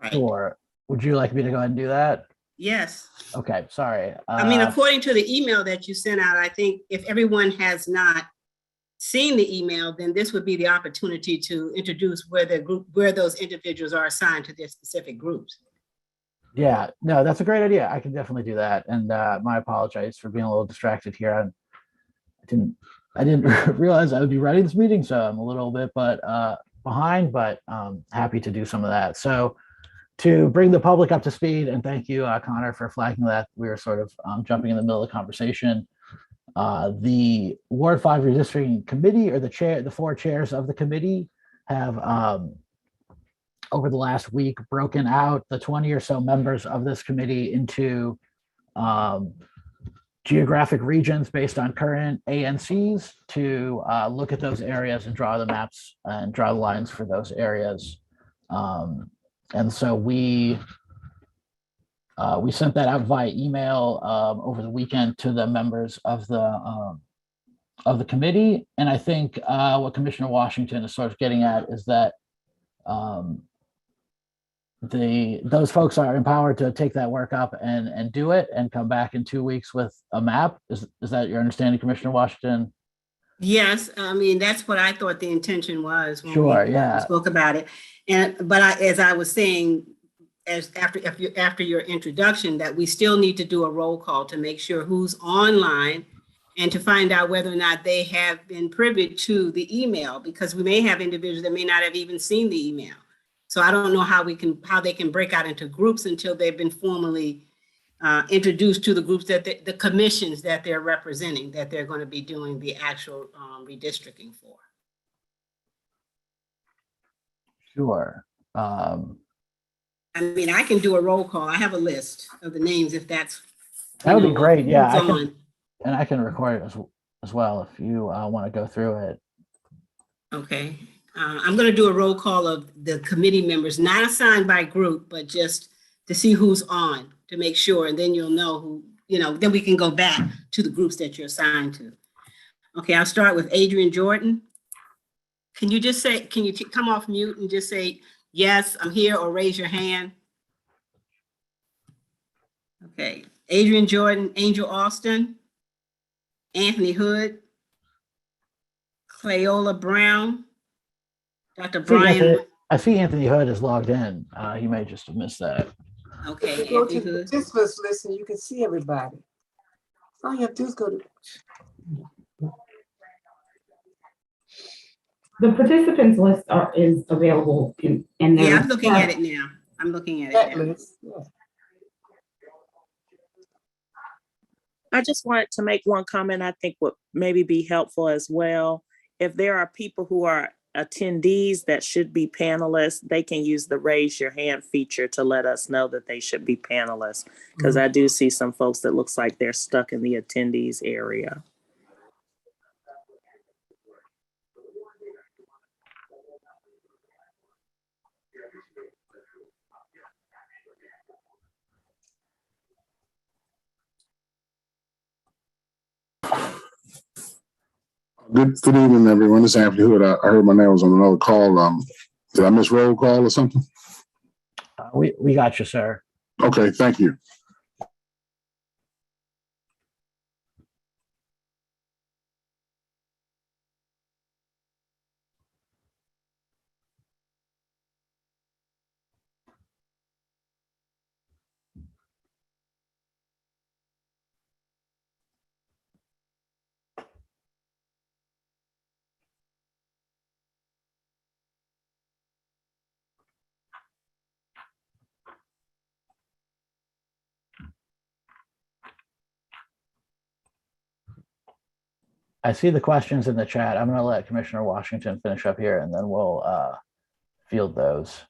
Right. Sure. Would you like me to go ahead and do that? Yes. Okay, sorry. I mean, according to the email that you sent out, I think if everyone has not seen the email, then this would be the opportunity to introduce where those individuals are assigned to their specific groups. Yeah, no, that's a great idea. I can definitely do that. And my apologies for being a little distracted here. Didn't I didn't realize I would be running this meeting, so I'm a little bit behind, but happy to do some of that. So to bring the public up to speed, and thank you, Connor, for flagging that. We were sort of jumping in the middle of the conversation. The Ward 5 Redistricting Committee, or the four chairs of the committee, have over the last week broken out the 20 or so members of this committee into um, geographic regions based on current ANCs to look at those areas and draw the maps and draw the lines for those areas. And so we sent that out via email over the weekend to the members of the committee. And I think what Commissioner Washington is sort of getting at is that um, those folks are empowered to take that work up and do it and come back in 2 weeks with a map. Is that your understanding, Commissioner Washington? Yes, I mean, that's what I thought the intention was when Sure, we yeah. spoke about it. But as I was saying, after your introduction, that we still need to do a roll call to make sure who's online and to find out whether or not they have been privy to the email, because we may have individuals that may not have even seen the email. So I don't know how they can break out into groups until they've been formally introduced to the groups that the commissions that they're representing, that they're going to be doing the actual redistricting for. Sure. I mean, I can do a roll call. I have a list of the names if that's. That would be great. Yeah, I can record it as well if you want to go through it. Okay. I'm going to do a roll call of the committee members, not assigned by group, but just to see who's on, to make sure, and then you'll know who, then we can go back to the groups that you're assigned to. Okay, I'll start with Adrian Jordan. Can you come off mute and just say, yes, I'm here, or raise your hand? Okay, Adrian Jordan, Angel Austin, Anthony Hood, Cleola Brown, Dr. Brian. I see Anthony Hood is logged in. He may just have missed that. Okay. Go to the participants list and you can see everybody. All you have to do is go to. The participants list is available in there. Yeah, I'm looking at it now. Yeah. I just wanted to make one comment I think would maybe be helpful as well. If there are people who are attendees that should be panelists, they can use the raise your hand feature to let us know that they should be panelists. Because I do see some folks that looks like they're stuck in the attendees area. Good evening, everyone. This is Anthony Hood. I heard my name was on another call. Did I miss roll call or something? We got you, sir. Okay, thank you. I see the questions in the chat. I'm going to let Commissioner Washington finish up here, and then we'll field those.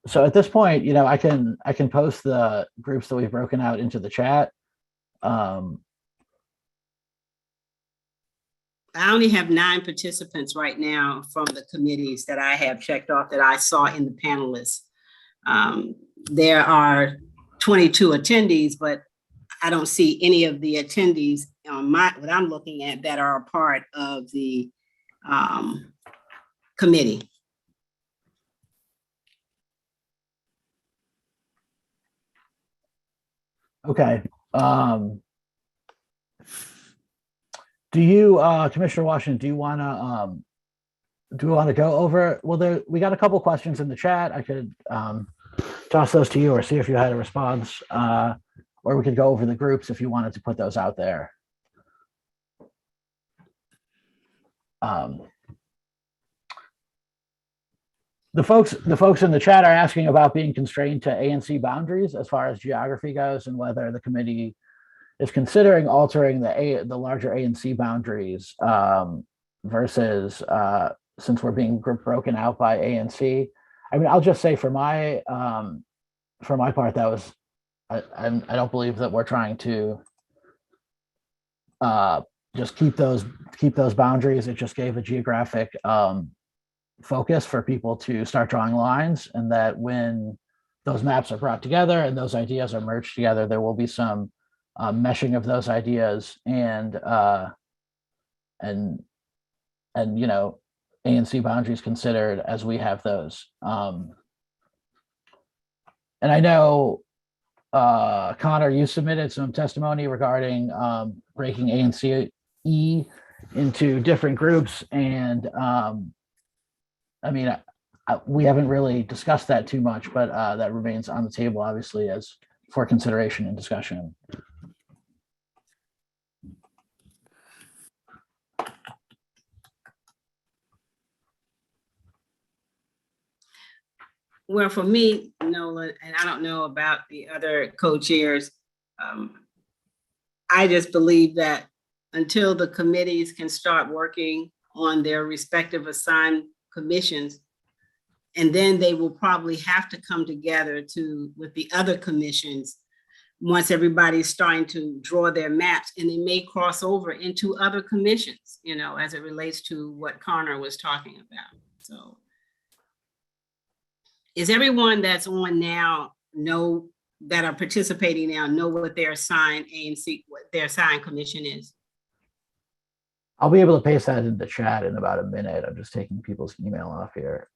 So at this point, I can post the groups that we've broken out into the chat. I only have 9 participants right now from the committees that I have checked off that I saw in the panelists. There are 22 attendees, but I don't see any of the attendees on what I'm looking at that are a part of the committee. Okay. Do you, Commissioner Washington, do you want to go over? Well, we got a couple questions in the chat. I could toss those to you or see if you had a response, or we could go over the groups if you wanted to put those out there. The folks in the chat are asking about being constrained to ANC boundaries as far as geography goes, and whether the committee is considering altering the larger ANC boundaries versus since we're being broken out by ANC. I mean, I'll just say for my part, that was I don't believe that we're trying to just keep those boundaries. It just gave a geographic focus for people to start drawing lines, and that when those maps are brought together and those ideas are merged together, there will be some meshing of those ideas and ANC boundaries considered as we have those. And I know, Connor, you submitted some testimony regarding breaking ANC into different groups, and I mean, we haven't really discussed that too much, but that remains on the table, obviously, as for consideration and discussion. Well, for me, Nola, and I don't know about the other co-chairs, I just believe that until the committees can start working on their respective assigned commissions, and then they will probably have to come together with the other commissions once everybody's starting to draw their maps, and they may cross over into other commissions, as it relates to what Connor was talking about. So is everyone that's on now that are participating now know what their assigned ANC, what their assigned commission is? I'll be able to paste that in the chat in about a minute. I'm just taking people's email off here.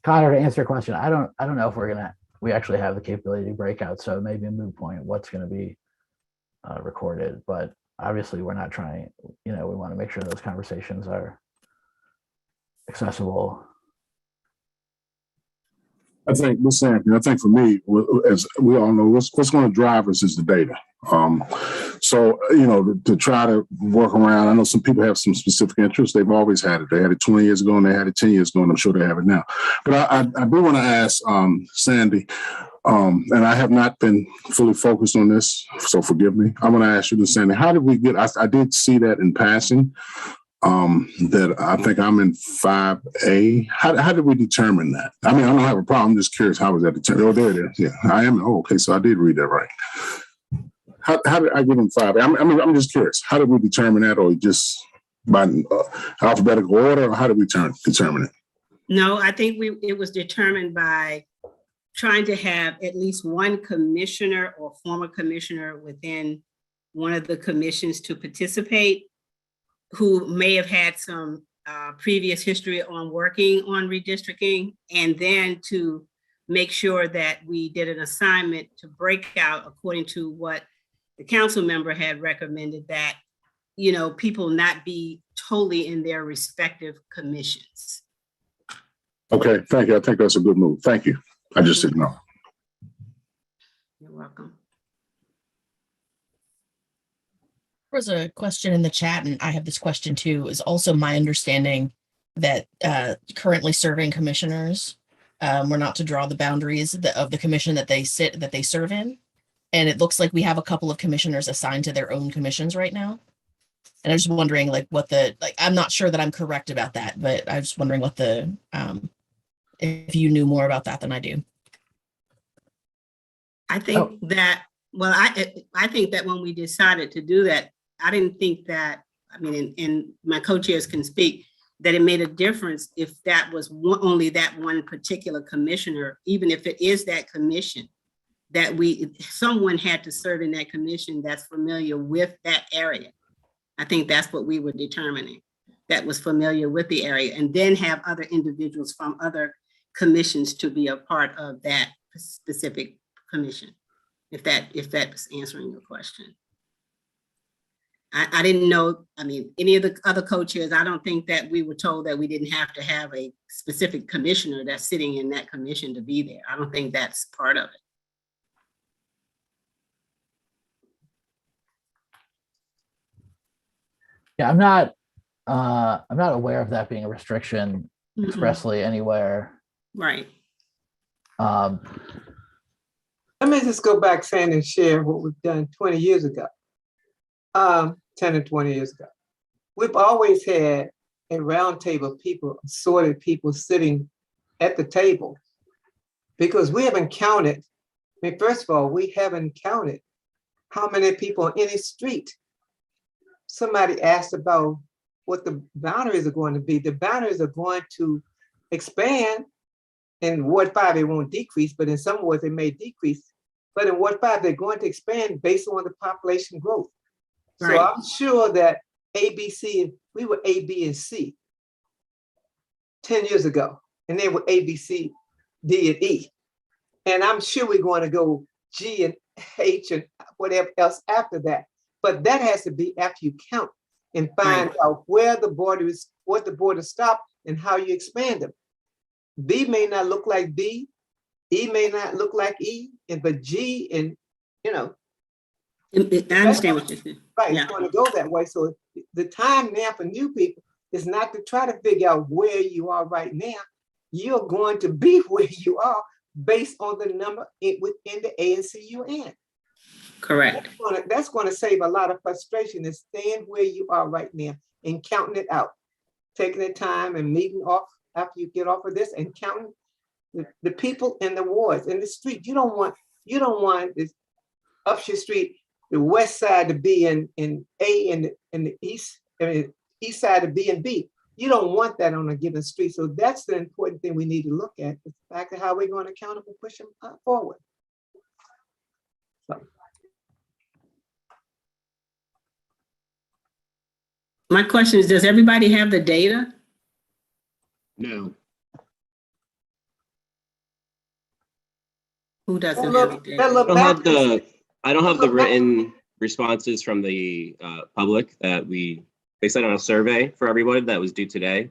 Connor, to answer your question, I don't know if we actually have the capability to break out, so maybe a moot point what's going to be recorded, but obviously we're not trying, we want to make sure those conversations are accessible. I think for me, as we all know, what's going to drive us is the data. So, to try to work around, I know some people have some specific interests. They've always had it. They had it 20 years ago and they had it 10 years ago, and I'm sure they have it now. But I do want to ask Sandy, and I have not been fully focused on this, so forgive me. I want to ask you this, Sandy, how did we get, I did see that in passing, that I think I'm in 5A. How did we determine that? I mean, I don't have a problem. I'm just curious, how was that determined? Oh, there it is. Yeah, I am. Oh, okay. So I did read that right. How did I get in 5A? I'm just curious. How did we determine that, or just by alphabetical order, or how did we determine it? No, I think it was determined by trying to have at least one commissioner or former commissioner within one of the commissions to participate, who may have had some previous history on working on redistricting, and then to make sure that we did an assignment to break out according to what the council member had recommended, that, people not be totally in their respective commissions. Okay, thank you. I think that's a good move. Thank you. I just didn't know. You're welcome. There was a question in the chat, and I have this question too. Is also my understanding that currently serving commissioners were not to draw the boundaries of the commission that they serve in. And it looks like we have a couple of commissioners assigned to their own commissions right now. And I was just wondering, I'm not sure that I'm correct about that, but I was wondering what the if you knew more about that than I do. I think that, well, I think that when we decided to do that, I didn't think that, I mean, and my co-chairs can speak, that it made a difference if that was only that one particular commissioner, even if it is that commission, that someone had to serve in that commission that's familiar with that area. I think that's what we were determining, that was familiar with the area, and then have other individuals from other commissions to be a part of that specific commission, if that's answering your question. I didn't know, I mean, any of the other co-chairs, I don't think that we were told that we didn't have to have a specific commissioner that's sitting in that commission to be there. I don't think that's part of it. Yeah, I'm not aware of that being a restriction expressly anywhere. Right. Let me just go back, Sandy, and share what we've done 20 years ago. 10 and 20 years ago. We've always had a round table of people, assorted people sitting at the table, because we haven't counted. I mean, first of all, we haven't counted how many people on any street. Somebody asked about what the boundaries are going to be. The boundaries are going to expand. In Ward 5, they won't decrease, but in some wards they may decrease. But in Ward 5, they're going to expand based on the population growth. Right. So I'm sure that A, B, C, we were A, B, and C 10 years ago, and they were A, B, C, D, and E. And I'm sure we're going to go G and H and whatever else after that. But that has to be after you count and find out where the border is, what the border stop, and how you expand them. B may not look like B, E may not look like E, but G and, you know. I understand what you're saying. Right, Yeah. it's going to go that way. So the time now for new people is not to try to figure out where you are right now. You're going to be where you are based on the number within the ANC you're in. Correct. That's going to save a lot of frustration, is staying where you are right now and counting it out, taking the time and meeting off after you get off of this and counting the people in the wards, in the street. You don't want this Upshur Street, the west side to be in A and the east side to be in B. You don't want that on a given street. So that's the important thing we need to look at, is the fact of how we're going to count them and push them forward. So. My question is, does everybody have the data? No. Who doesn't have the data? I don't have the written responses from the public that they sent out a survey for everybody that was due today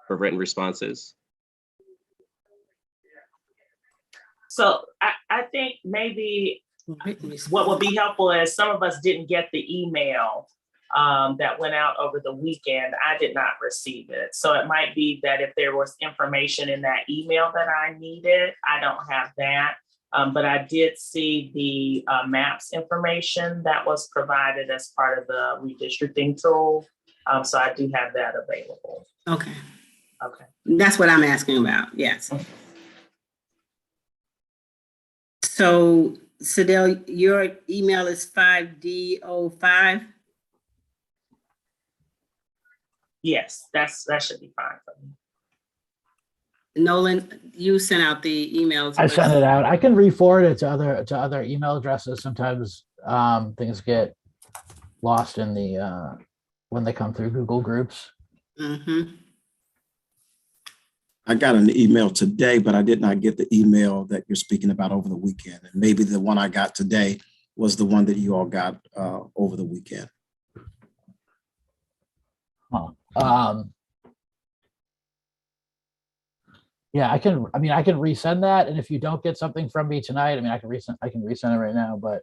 for written responses. So I think maybe what would be helpful is some of us didn't get the email that went out over the weekend. I did not receive it. So it might be that if there was information in that email that I needed, I don't have that. But I did see the maps information that was provided as part of the redistricting tool. So I do have that available. Okay. Okay. That's what I'm asking about. Yes. So, Sadell, your email is 5D05. Yes, that should be fine for me. Nolan, you sent out the emails. I sent it out. I can re-forward it to other email addresses. Sometimes things get lost in the when they come through Google Groups. Mm-hmm. I got an email today, but I did not get the email that you're speaking about over the weekend. And maybe the one I got today was the one that you all got over the weekend. Huh. Yeah, I can resend that. And if you don't get something from me tonight, I can resend it right now, but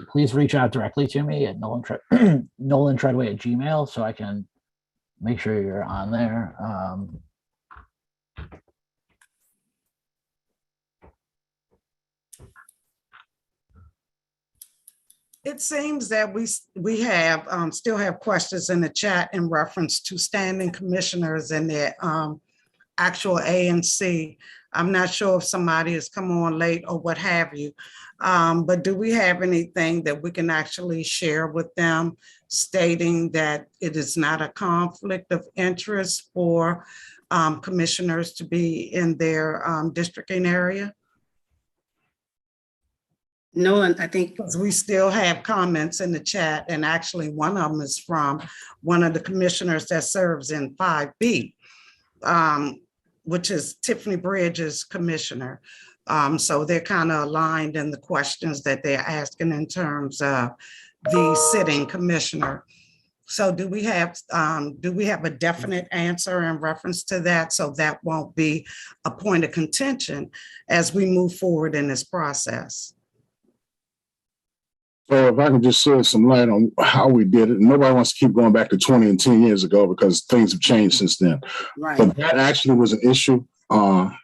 please reach out directly to me at NolanTreadway@gmail.com so I can make sure you're on there. It seems that we have still have questions in the chat in reference to standing commissioners and their actual ANC. I'm not sure if somebody has come on late or what have you. But do we have anything that we can actually share with them stating that it is not a conflict of interest for commissioners to be in their districting area? No, and I think, Because we still have comments in the chat, and actually one of them is from one of the commissioners that serves in 5B, which is Tiffany Bridges commissioner. So they're kind of aligned in the questions that they're asking in terms of the sitting commissioner. So do we have a definite answer in reference to that, so that won't be a point of contention as we move forward in this process? So if I can just shed some light on how we did it, nobody wants to keep going back to 20 and 10 years ago because things have changed since then. right. But that actually was an issue. That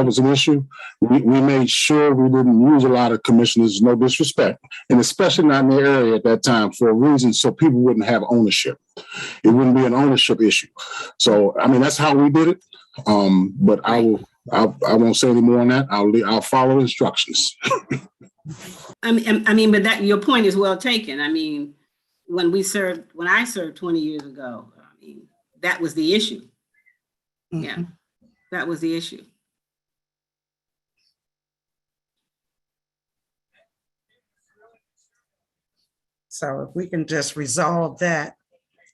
was an issue. We made sure we didn't use a lot of commissioners, no disrespect, and especially not in the area at that time for a reason, so people wouldn't have ownership. It wouldn't be an ownership issue. So, I mean, that's how we did it. But I won't say any more on that. I'll follow instructions. I mean, but that, your point is well taken. I mean, when I served 20 years ago, I mean, that was the issue. Yeah, that was the issue. So if we can just resolve that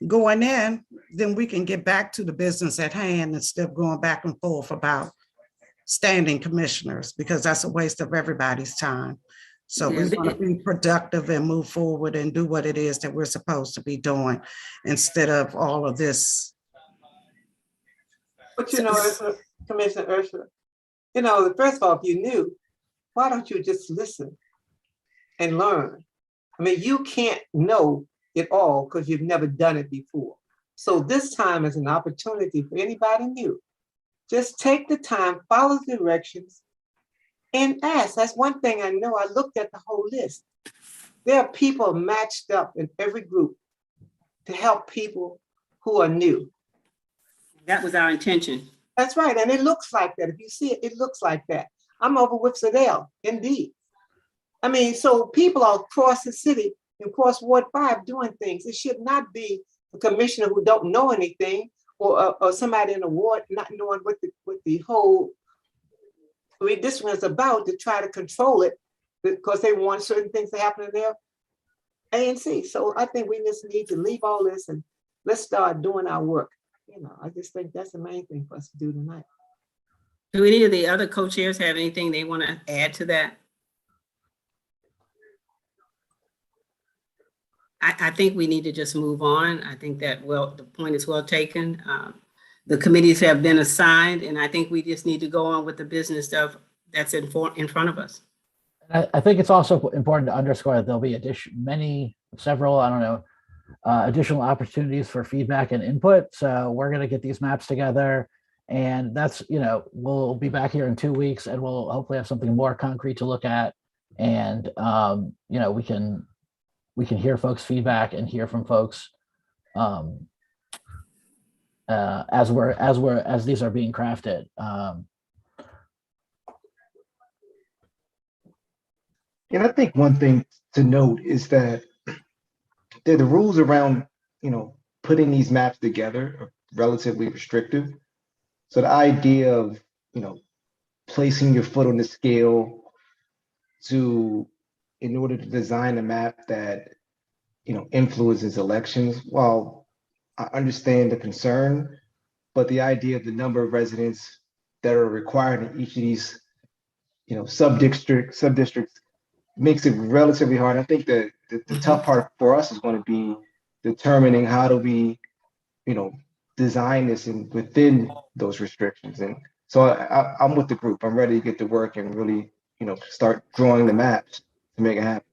going in, then we can get back to the business at hand instead of going back and forth about standing commissioners, because that's a waste of everybody's time. So we want to be productive and move forward and do what it is that we're supposed to be doing instead of all of this. But you know, Commissioner Ursula, you know, first of all, if you knew, why don't you just listen and learn? I mean, you can't know it all because you've never done it before. So this time is an opportunity for anybody new. Just take the time, follow the directions, and ask. That's one thing I know. I looked at the whole list. There are people matched up in every group to help people who are new. That was our intention. That's right, and it looks like that. If you see it, it looks like that. I'm over with Sedell, indeed. I mean, so people are across the city, across Ward 5 doing things. It should not be a commissioner who don't know anything, or somebody in the ward not knowing what the whole redistricting is about, to try to control it because they want certain things to happen in their ANC. So I think we just need to leave all this and let's start doing our work. You know, I just think that's the main thing for us to do tonight. Do any of the other co-chairs have anything they want to add to that? I think we need to just move on. I think that, well, the point is well taken. The committees have been assigned, and I think we just need to go on with the business stuff that's in front of us. I think it's also important to underscore that there'll be several, I don't know, additional opportunities for feedback and input. So we're going to get these maps together, and that's, you know, we'll be back here in 2 weeks, and we'll hopefully have something more concrete to look at. And, you know, we can hear folks' feedback and hear from folks as these are being crafted. And I think one thing to note is that the rules around, you know, putting these maps together are relatively restrictive. So the idea of, you know, placing your foot on the scale in order to design a map that, you know, influences elections, while I understand the concern, but the idea of the number of residents that are required in each of these, you know, sub-districts makes it relatively hard. I think that the tough part for us is going to be determining how do we, you know, design this within those restrictions. And so I'm with the group. I'm ready to get to work and really, you know, start drawing the maps to make it happen.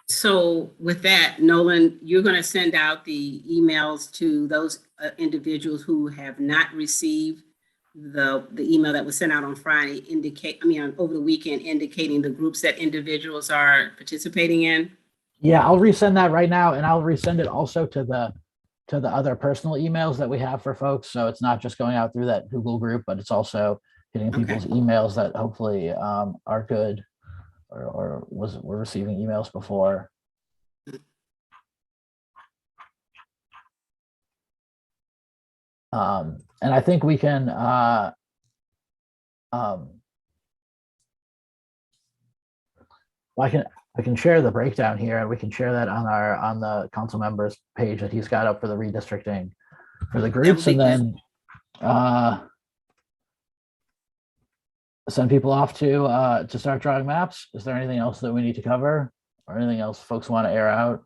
So with that, Nolan, you're going to send out the emails to those individuals who have not received the email that was sent out on Friday over the weekend, indicating the groups that individuals are participating in? Yeah, I'll resend that right now, and I'll resend it also to the other personal emails that we have for folks. So it's not just going out through that Google group, but it's also hitting people's emails that hopefully are good or were receiving emails before. And I think we can well, I can share the breakdown here, and we can share that on the council members page that he's got up for the redistricting for the groups, and then send people off to start drawing maps. Is there anything else that we need to cover, or anything else folks want to air out?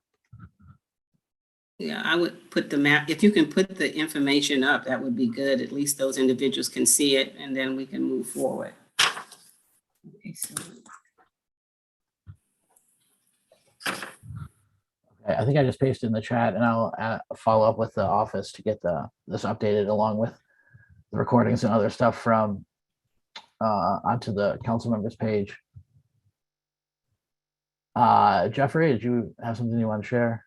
Yeah, I would put the map, if you can put the information up, that would be good. At least those individuals can see it, and then we can move forward. Okay, so. Okay, I think I just pasted in the chat, and I'll follow up with the office to get this updated along with the recordings and other stuff from onto the council members page. Jeffrey, did you have something you want to share?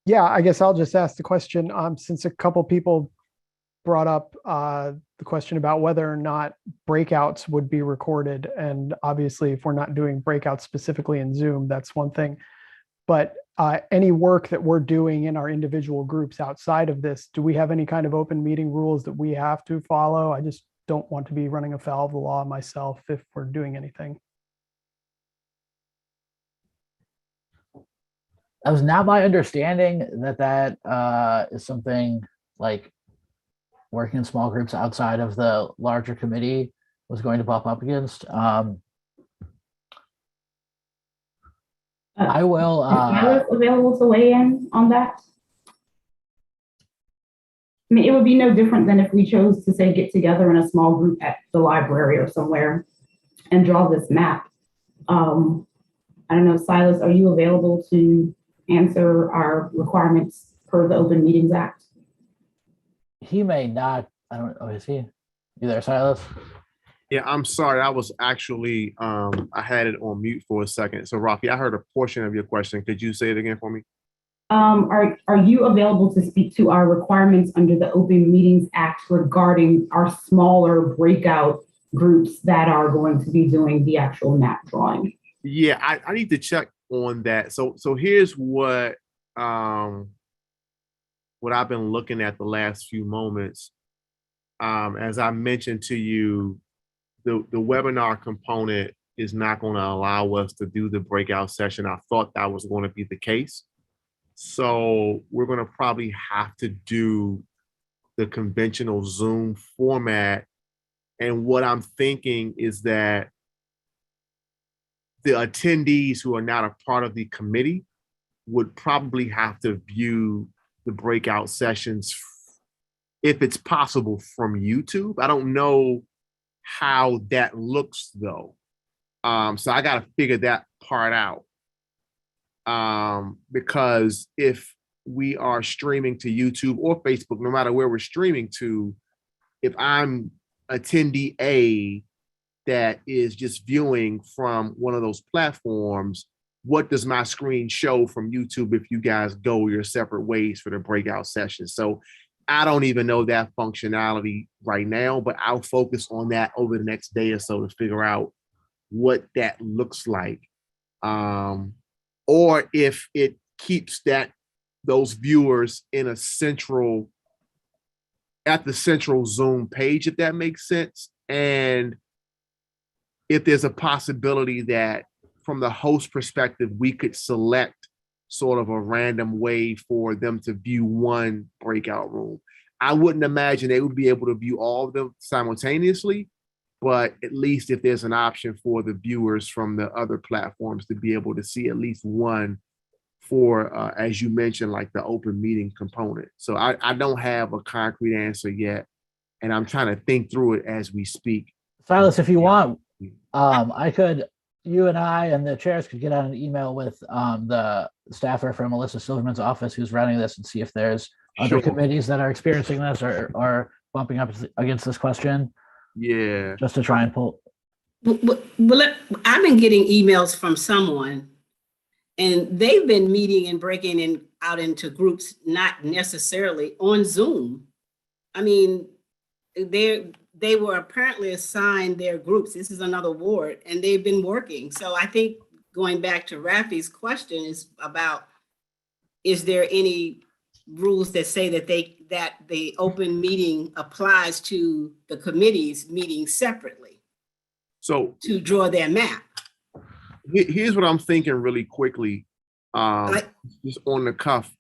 Yeah, I guess I'll just ask the question, since a couple people brought up the question about whether or not breakouts would be recorded. And obviously, if we're not doing breakouts specifically in Zoom, that's one thing. But any work that we're doing in our individual groups outside of this, do we have any kind of open meeting rules that we have to follow? I just don't want to be running afoul of the law myself if we're doing anything. That was not my understanding that is something like working in small groups outside of the larger committee was going to bump up against. I will. Is available to weigh in on that? I mean, it would be no different than if we chose to say get together in a small group at the library or somewhere and draw this map. I don't know, Silas, are you available to answer our requirements per the Open Meetings Act? He may not. I don't know. Is he? You there, Silas? Yeah, I'm sorry. I was actually, I had it on mute for a second. So Rafi, I heard a portion of your question. Could you say it again for me? Are you available to speak to our requirements under the Open Meetings Act regarding our smaller breakout groups that are going to be doing the actual map drawing? Yeah, I need to check on that. So here's what I've been looking at the last few moments. As I mentioned to you, the webinar component is not going to allow us to do the breakout session. I thought that was going to be the case. So we're going to probably have to do the conventional Zoom format. And what I'm thinking is that the attendees who are not a part of the committee would probably have to view the breakout sessions, if it's possible, from YouTube. I don't know how that looks though. So I got to figure that part out. Because if we are streaming to YouTube or Facebook, no matter where we're streaming to, if I'm attendee A that is just viewing from one of those platforms, what does my screen show from YouTube if you guys go your separate ways for the breakout session? So I don't even know that functionality right now, but I'll focus on that over the next day or so to figure out what that looks like. Or if it keeps those viewers in a central, at the central Zoom page, if that makes sense. And if there's a possibility that from the host perspective, we could select sort of a random way for them to view one breakout room. I wouldn't imagine they would be able to view all of them simultaneously, but at least if there's an option for the viewers from the other platforms to be able to see at least one for, as you mentioned, like the open meeting component. So I don't have a concrete answer yet, and I'm trying to think through it as we speak. Silas, if you want, you and I and the chairs could get on an email with the staffer from Melissa Silverman's office who's running this and see if there's other committees that are experiencing this or bumping up against this question Yeah. just to try and pull. I've been getting emails from someone, and they've been meeting and breaking out into groups, not necessarily on Zoom. I mean, they were apparently assigned their groups. This is another ward, and they've been working. So I think going back to Rafi's question is about, is there any rules that say that the open meeting applies to the committees meeting separately So to draw their map? here's what I'm thinking really quickly, just on the cuff.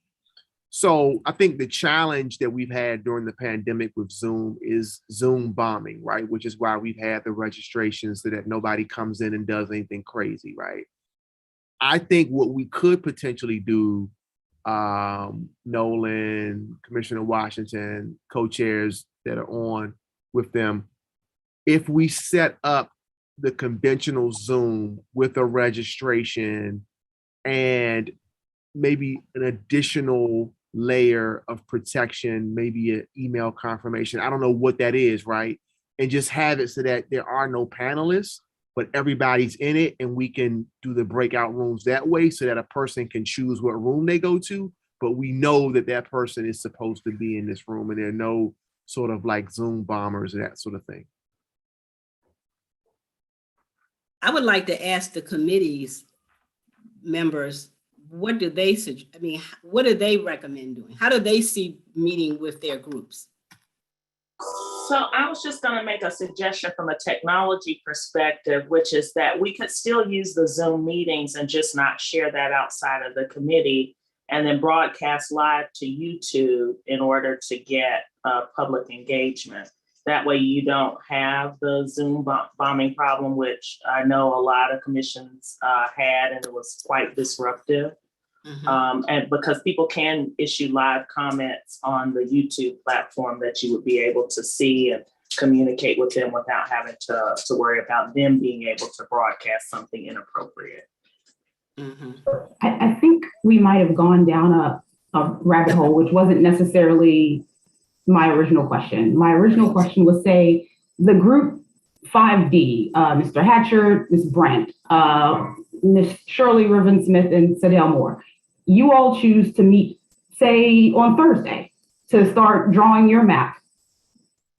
So I think the challenge that we've had during the pandemic with Zoom is Zoom bombing, right? Which is why we've had the registrations so that nobody comes in and does anything crazy, right? I think what we could potentially do, Nolan, Commissioner Washington, co-chairs that are on with them, if we set up the conventional Zoom with a registration and maybe an additional layer of protection, maybe an email confirmation. I don't know what that is, right? And just have it so that there are no panelists, but everybody's in it, and we can do the breakout rooms that way so that a person can choose what room they go to, but we know that that person is supposed to be in this room, and there are no sort of like Zoom bombers and that sort of thing. I would like to ask the committees members, what do they suggest? I mean, what do they recommend doing? How do they see meeting with their groups? So I was just going to make a suggestion from a technology perspective, which is that we could still use the Zoom meetings and just not share that outside of the committee, and then broadcast live to YouTube in order to get public engagement. That way you don't have the Zoom bombing problem, which I know a lot of commissions had, and it was quite disruptive. And because people can issue live comments on the YouTube platform that you would be able to see and communicate with them without having to worry about them being able to broadcast something inappropriate. I think we might have gone down a rabbit hole, which wasn't necessarily my original question. My original question was, say, the group 5D, Mr. Hatcher, Ms. Brent, Ms. Shirley Riven-Smith, and Sadell Moore. You all choose to meet, say, on Thursday to start drawing your map.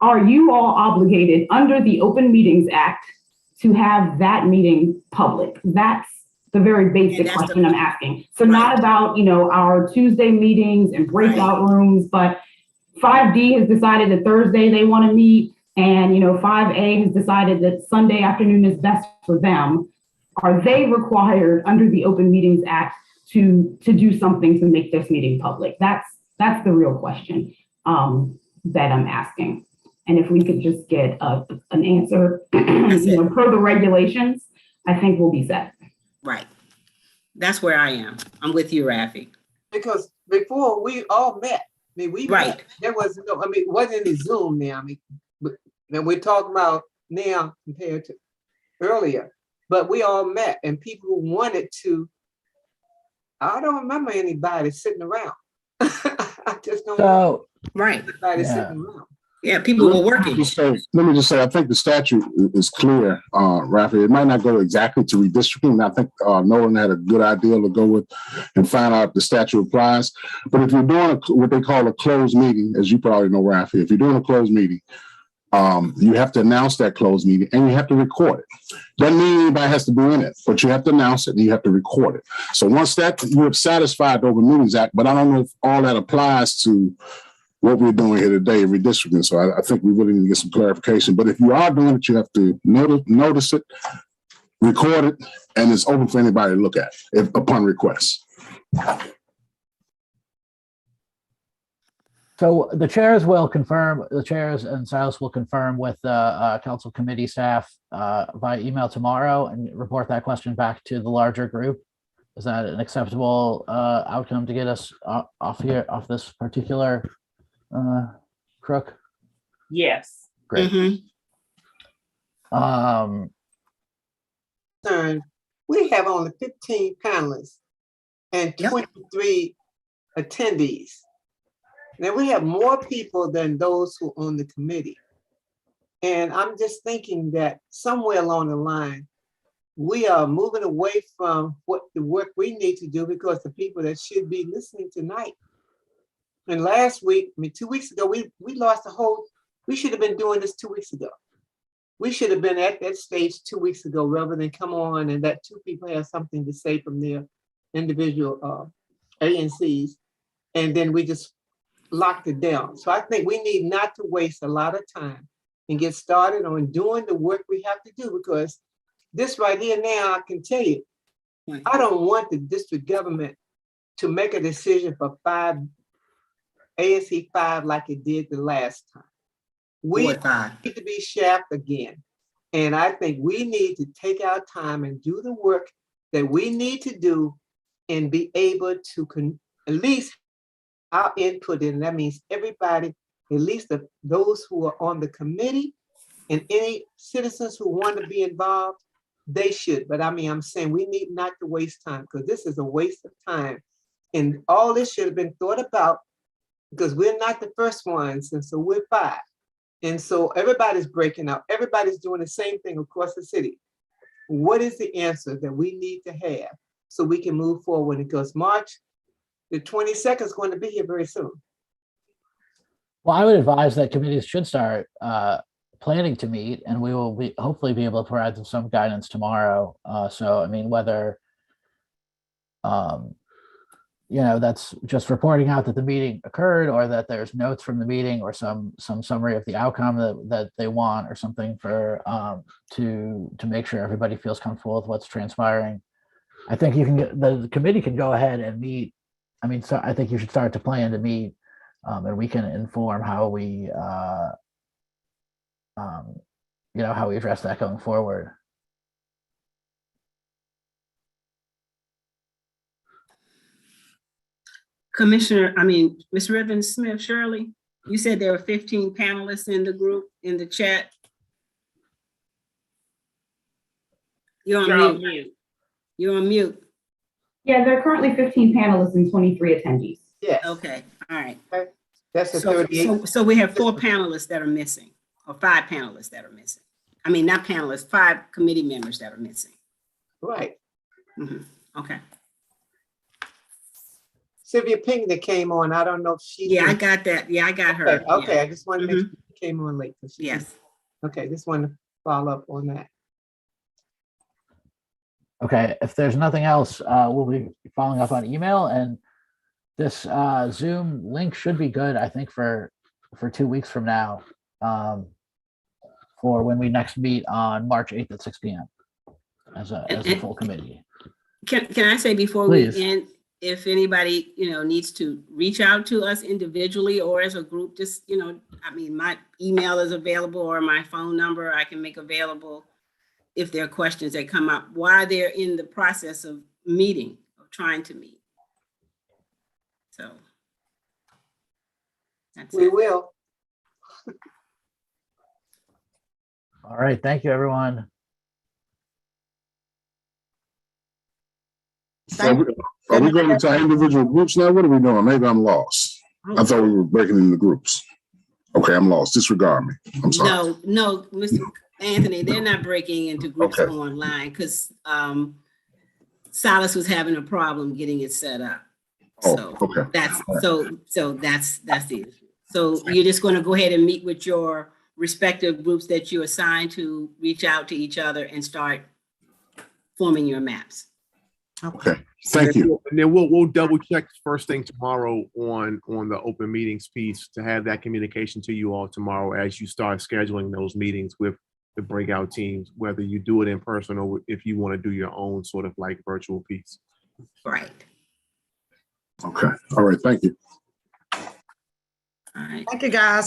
Are you all obligated under the Open Meetings Act to have that meeting public? That's the very basic question I'm asking. So not about, our Tuesday meetings and breakout rooms, but 5D has decided that Thursday they want to meet, and 5A has decided that Sunday afternoon is best for them. Are they required under the Open Meetings Act to do something to make this meeting public? That's the real question that I'm asking. And if we could just get an answer, per the regulations, I think we'll be set. Right. That's where I am. I'm with you, Rafi. Because before we all met. I mean, we met. There was no, it wasn't any Zoom now. But we're talking about now compared to earlier. But we all met, and people who wanted to, I don't remember anybody sitting around. I just don't remember anybody sitting around. Yeah, people were working. Let me just say, I think the statute is clear, Rafi. It might not go exactly to redistricting. I think Nolan had a good idea to go with and find out if the statute applies. But if you're doing what they call a closed meeting, as you probably know, Rafi, if you're doing a closed meeting, you have to announce that closed meeting and you have to record it. Doesn't mean anybody has to be in it, but you have to announce it and you have to record it. So once that, you have satisfied the Open Meetings Act, but I don't know if all that applies to what we're doing here today, redistricting. So I think we really need to get some clarification. But if you are doing it, you have to notice it, record it, and it's open for anybody to look at upon request. So the chairs and Silas will confirm with council committee staff by email tomorrow and report that question back to the larger group. Is that an acceptable outcome to get us off this particular crook? Yes. Great. We have only 15 panelists and 23 attendees. Now we have more people than those who own the committee. And I'm just thinking that somewhere along the line, we are moving away from what the work we need to do because the people that should be listening tonight. And last week, 2 weeks ago, we lost the whole, we should have been doing this 2 weeks ago. We should have been at that stage 2 weeks ago rather than come on and let two people have something to say from their individual ANCs. And then we just locked it down. So I think we need not to waste a lot of time and get started on doing the work we have to do, because this right here now, I can tell you, I don't want the district government to make a decision for ANC 5 like it did the last time. We need to be sharp again. And I think we need to take our time and do the work that we need to do and be able to at least our input in. That means everybody, at least those who are on the committee and any citizens who want to be involved, they should. But I mean, I'm saying we need not to waste time, because this is a waste of time. And all this should have been thought about, because we're not the first ones. And so we're 5. And so everybody's breaking out. Everybody's doing the same thing across the city. What is the answer that we need to have so we can move forward? Because March the 22nd is going to be here very soon. Well, I would advise that committees should start planning to meet, and we will hopefully be able to provide them some guidance tomorrow. So, I mean, whether, that's just reporting out that the meeting occurred, or that there's notes from the meeting, or some summary of the outcome that they want, or something for to make sure everybody feels comfortable with what's transpiring. I think you can the committee can go ahead and meet. I mean, so I think you should start to plan to meet, and we can inform how we how we address that going forward. Ms. Ribbon Smith, Shirley, you said there were 15 panelists in the group, in the chat. You're on mute. You're on mute. Yeah, there are currently 15 panelists and 23 attendees. Yes. Okay, all right. That's a 38. So we have 4 panelists that are missing, or 5 panelists that are missing. I mean, not panelists, 5 committee members that are missing. Right. Okay. Sylvia Pink that came on, I don't know if she. Yeah, I got that. Yeah, I got her. Okay, Yeah. I just wanted to make sure she came on late. Yes. Okay, just wanted to follow up on that. Okay, if there's nothing else, we'll be following up on email, and this Zoom link should be good, I think, for 2 weeks from now, for when we next meet on March 8th at 6 p.m. as a full committee. Can I say before Please. we end, if anybody, needs to reach out to us individually or as a group, just, I mean, my email is available, or my phone number I can make available if there are questions that come up while they're in the process of meeting, of trying to meet. So. We will. All right, thank you, everyone. Are we going into our individual groups now? What are we doing? Maybe I'm lost. I thought we were breaking into groups. Okay, I'm lost. Disregard me. I'm sorry. No, Mr. Anthony, they're not breaking into groups online, because Silas was having a problem getting it set up. So that's the issue. So you're just going to go ahead and meet with your respective groups that you assigned to reach out to each other and start forming your maps. Okay, thank you. And then we'll double check first thing tomorrow on the open meetings piece to have that communication to you all tomorrow as you start scheduling those meetings with the breakout teams, whether you do it in person or if you want to do your own sort of like virtual piece. Right. Okay. All right. Thank you. All right. Thank you, guys.